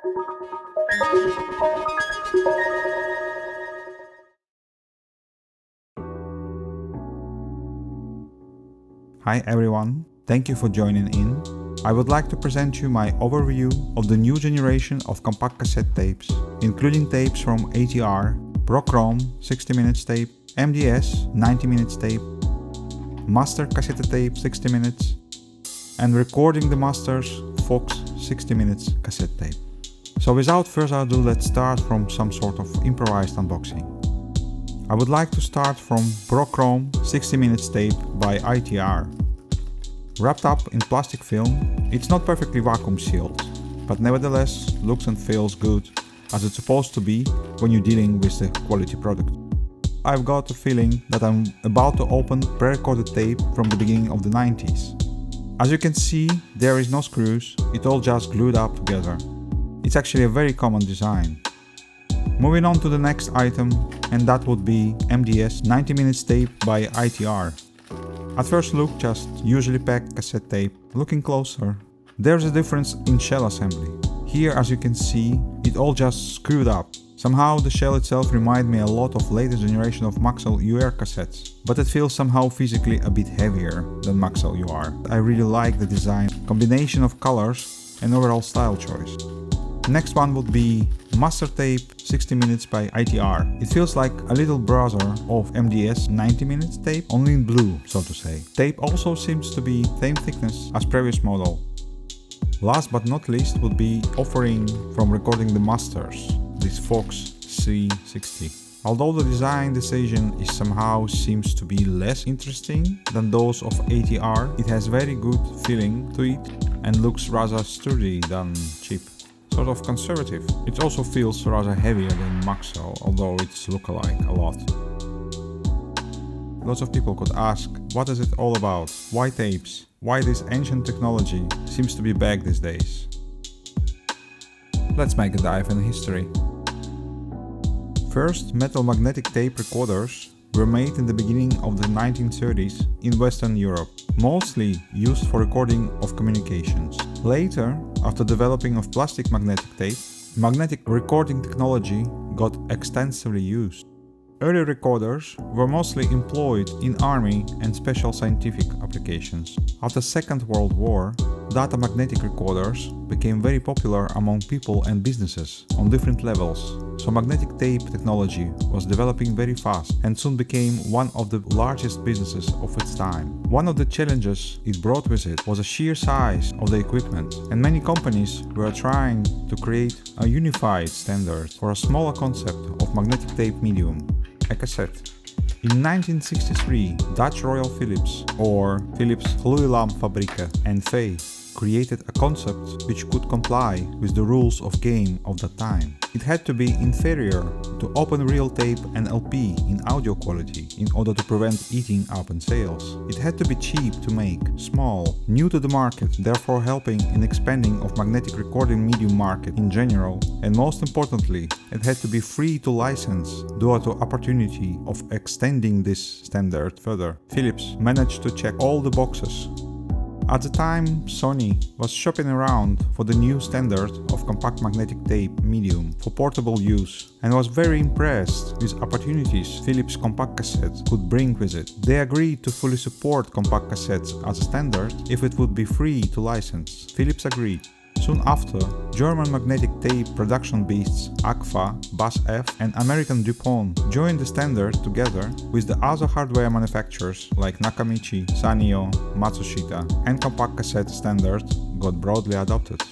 Hi everyone, thank you for joining in. I would like to present you my overview of the new generation of compact cassette tapes, including tapes from ATR, ProChrome 60 minutes tape, MDS 90 minutes tape, master cassette tape 60 minutes, and recording the masters Fox 60 minutes cassette tape. So without further ado, let's start from some sort of improvised unboxing. I would like to start from ProChrome 60 minutes tape by ATR. Wrapped up in plastic film, it's not perfectly vacuum sealed, but nevertheless looks and feels good, as it's supposed to be when you're dealing with the quality product. I've got a feeling that I'm about to open pre-recorded tape from the beginning of the 90s. As you can see, there is no screws, it all just glued up together. It's actually a very common design. Moving on to the next item, and that would be MDS 90 minutes tape by ATR. At first look, just usually packed cassette tape. Looking closer, there's a difference in shell assembly. Here, as you can see, it all just screwed up. Somehow the shell itself reminds me a lot of latest generation of Maxell UR cassettes, but it feels somehow physically a bit heavier than Maxell UR. I really like the design, combination of colors and overall style choice. Next one would be master tape 60 minutes by ATR. It feels like a little brother of MDS 90 minutes tape, only in blue, so to say. Tape also seems to be same thickness as previous model. Last but not least would be offering from recording the masters, this Fox C60. Although the design decision is somehow seems to be less interesting than those of ATR, it has very good feeling to it and looks rather sturdy than cheap. Sort of conservative. It also feels rather heavier than Maxell, although it's look-alike a lot. Lots of people could ask, what is it all about? Why tapes? Why this ancient technology seems to be back these days? Let's make a dive in history. First, metal magnetic tape recorders were made in the beginning of the 1930s in Western Europe, mostly used for recording of communications. Later, after developing of plastic magnetic tape, magnetic recording technology got extensively used. Early recorders were mostly employed in army and special scientific applications. After Second World War, data magnetic recorders became very popular among people and businesses on different levels, so magnetic tape technology was developing very fast and soon became one of the largest businesses of its time. One of the challenges it brought with it was the sheer size of the equipment, and many companies were trying to create a unified standard for a smaller concept of magnetic tape medium, a cassette. In 1963, Dutch Royal Philips, or Philips Gloeilampfabrieken N.V., created a concept which could comply with the rules of game of that time. It had to be inferior to open reel tape and LP in audio quality in order to prevent eating up in sales. It had to be cheap to make, small, new to the market, therefore helping in expanding of magnetic recording medium market in general, and most importantly, it had to be free to license due to opportunity of extending this standard further. Philips managed to check all the boxes. At the time, Sony was shopping around for the new standard of compact magnetic tape medium for portable use and was very impressed with opportunities Philips compact cassette could bring with it. They agreed to fully support compact cassettes as a standard if it would be free to license. Philips agreed. Soon after, German magnetic tape production beasts AGFA, BASF and American DuPont joined the standard together with the other hardware manufacturers like Nakamichi, Sanyo, Matsushita, and compact cassette standard got broadly adopted.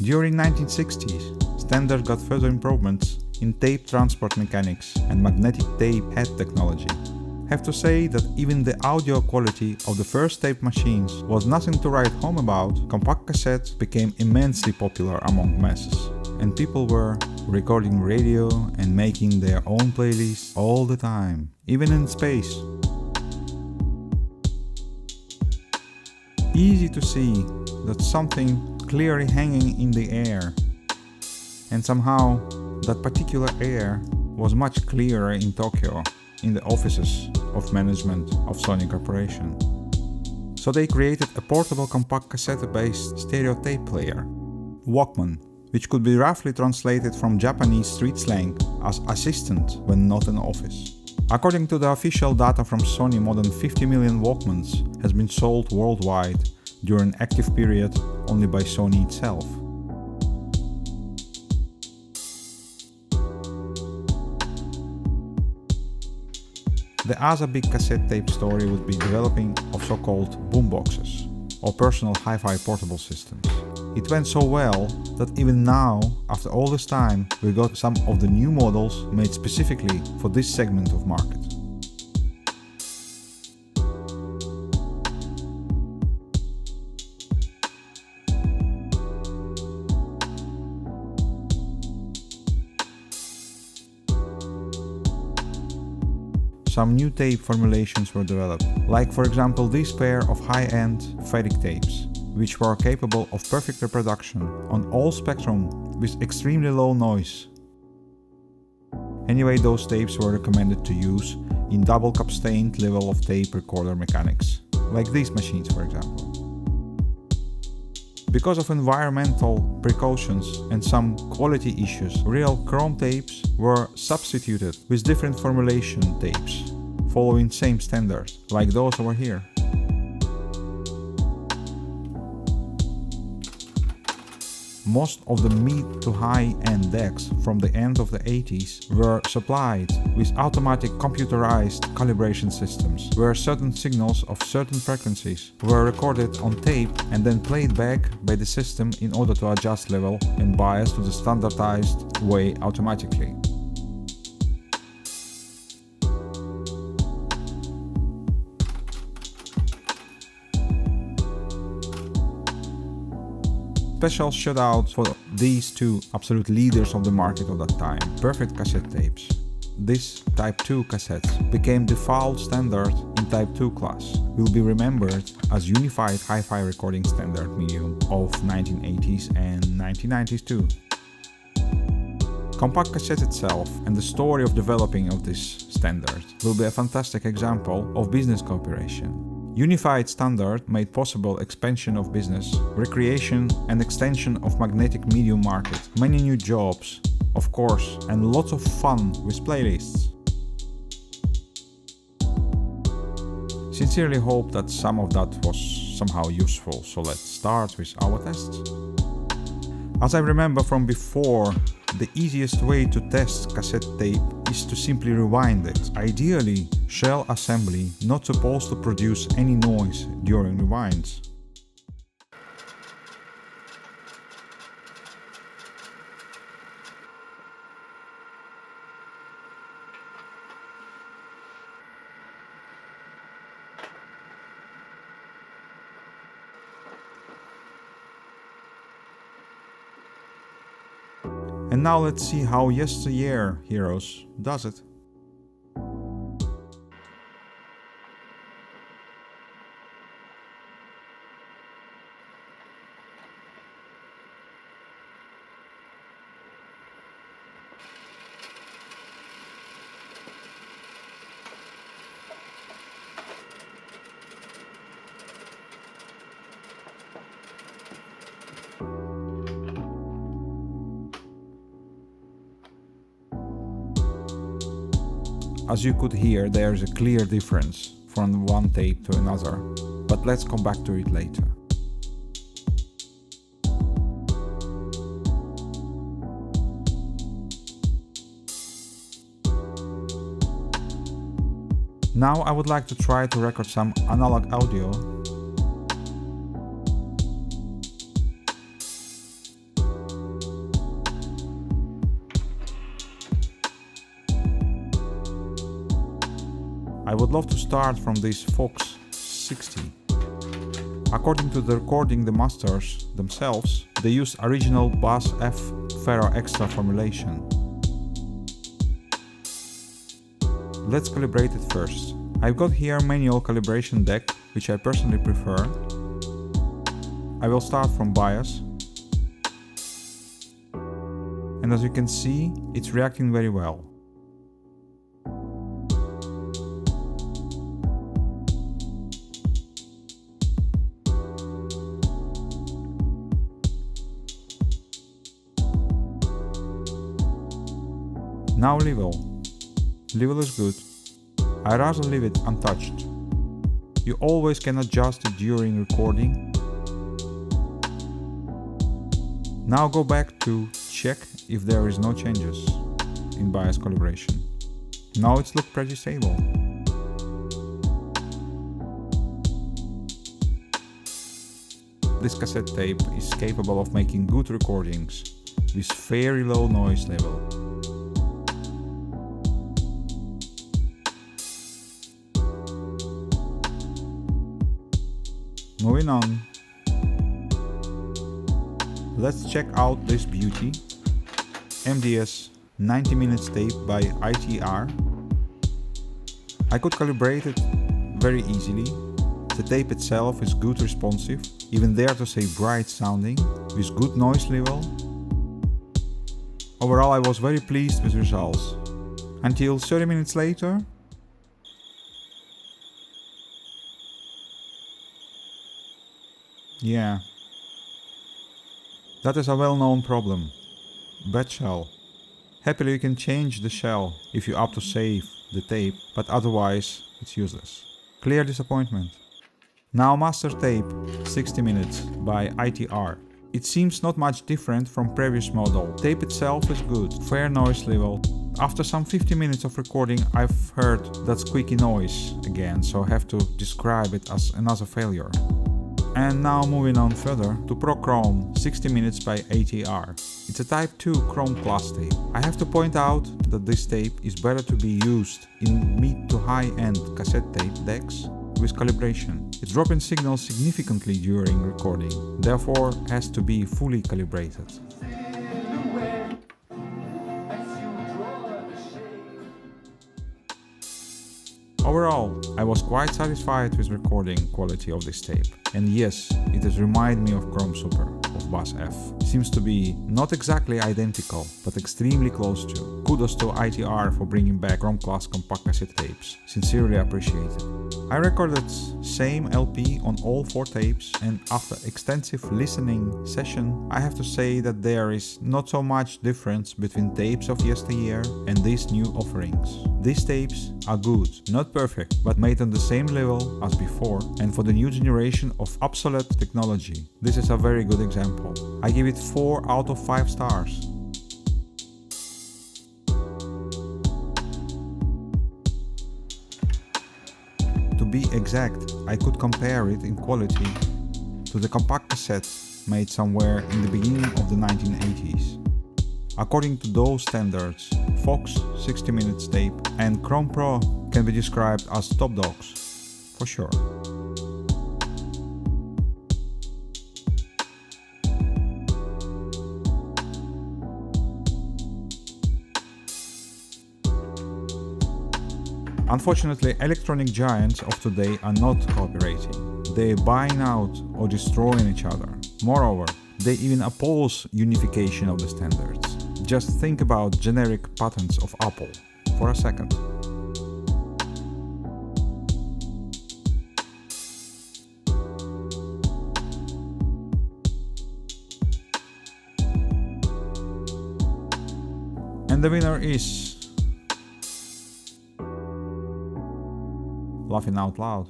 During 1960s, standard got further improvements in tape transport mechanics and magnetic tape head technology. Have to say that even the audio quality of the first tape machines was nothing to write home about. Compact cassettes became immensely popular among masses, and people were recording radio and making their own playlists all the time, even in space. Easy to see that something clearly hanging in the air, and somehow that particular air was much clearer in Tokyo, in the offices of management of Sony Corporation. So they created a portable compact cassette-based stereo tape player, Walkman, which could be roughly translated from Japanese street slang as assistant when not in office. According to the official data from Sony, more than 50 million Walkmans has been sold worldwide during active period only by Sony itself. The other big cassette tape story would be developing of so-called boomboxes, or personal hi-fi portable systems. It went so well that even now, after all this time, we got some of the new models made specifically for this segment of market. Some new tape formulations were developed, like for example this pair of high-end ferric tapes, which were capable of perfect reproduction on all spectrum with extremely low noise. Anyway, those tapes were recommended to use in double cup stained level of tape recorder mechanics, like these machines for example. Because of environmental precautions and some quality issues, real chrome tapes were substituted with different formulation tapes, following same standards, like those over here. Most of the mid to high-end decks from the end of the 80s were supplied with automatic computerized calibration systems, where certain signals of certain frequencies were recorded on tape and then played back by the system in order to adjust level and bias to the standardized way automatically. Special shout-out for these two absolute leaders of the market of that time, perfect cassette tapes. This Type 2 cassettes became default standard in Type 2 class, will be remembered as unified hi-fi recording standard medium of 1980s and 1990s too. Compact cassette itself and the story of developing of this standard will be a fantastic example of business cooperation. Unified standard made possible expansion of business, recreation and extension of magnetic medium market, many new jobs, of course, and lots of fun with playlists. Sincerely hope that some of that was somehow useful, so let's start with our tests. As I remember from before, the easiest way to test cassette tape is to simply rewind it. Ideally, shell assembly not supposed to produce any noise during rewinds. And now let's see how Yesteryear Heroes does it. As you could hear, there is a clear difference from one tape to another, but let's come back to it later. Now I would like to try to record some analog audio. I would love to start from this Fox 60. According to the recording the masters themselves, they used original BASF Ferro extra formulation. Let's calibrate it first. I've got here manual calibration deck, which I personally prefer. I will start from bias. And as you can see, it's reacting very well. Now level. Level is good. I rather leave it untouched. You always can adjust it during recording. Now go back to check if there is no changes in bias calibration. Now it's looked pretty stable. This cassette tape is capable of making good recordings with very low noise level. Moving on. Let's check out this beauty. MDS 90 minutes tape by ATR. I could calibrate it very easily. The tape itself is good responsive, even dare to say bright sounding, with good noise level. Overall I was very pleased with results. Until 30 minutes later. Yeah. That is a well-known problem. Bad shell. Happily you can change the shell if you opt to save the tape, but otherwise it's useless. Clear disappointment. Now master tape 60 minutes by ATR. It seems not much different from previous model. Tape itself is good, fair noise level. After some 50 minutes of recording I've heard that squeaky noise again, so I have to describe it as another failure. And now moving on further to ProChrome 60 minutes by ATR. It's a Type 2 Chrome Plus tape. I have to point out that this tape is better to be used in mid to high-end cassette tape decks with calibration. It's dropping signals significantly during recording, therefore has to be fully calibrated. Overall, I was quite satisfied with recording quality of this tape. And yes, it does remind me of Chrome Super of BASF. Seems to be not exactly identical, but extremely close to. Kudos to ATR for bringing back Chrome Class compact cassette tapes. Sincerely appreciated. I recorded same LP on all 4 tapes, and after extensive listening session, I have to say that there is not so much difference between tapes of yesteryear and these new offerings. These tapes are good, not perfect, but made on the same level as before, and for the new generation of obsolete technology. This is a very good example. I give it 4 out of 5 stars. To be exact, I could compare it in quality to the compact cassette made somewhere in the beginning of the 1980s. According to those standards, Fox 60 minutes tape and Chrome Pro can be described as top dogs, for sure. Unfortunately, electronic giants of today are not cooperating. They are buying out or destroying each other. Moreover, they even oppose unification of the standards. Just think about generic patents of Apple for a second. And the winner is... laughing out loud.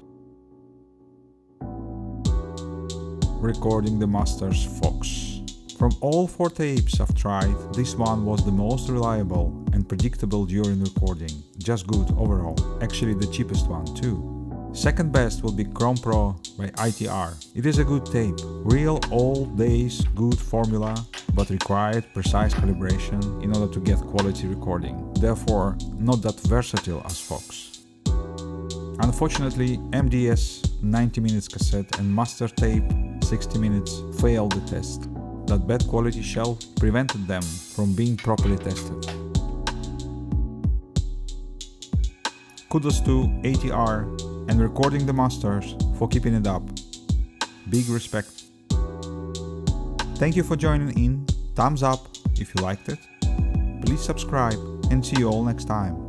Recording the Master's Fox. From all 4 tapes I've tried, this one was the most reliable and predictable during recording. Just good overall. Actually the cheapest one too. Second best will be Chrome Pro by ATR. It is a good tape. Real old days good formula, but required precise calibration in order to get quality recording. Therefore, not that versatile as Fox. Unfortunately, MDS 90 minutes cassette and master tape 60 minutes failed the test. That bad quality shell prevented them from being properly tested. Kudos to ATR and Recording the Masters for keeping it up. Big respect. Thank you for joining in. Thumbs up if you liked it. Please subscribe and see you all next time.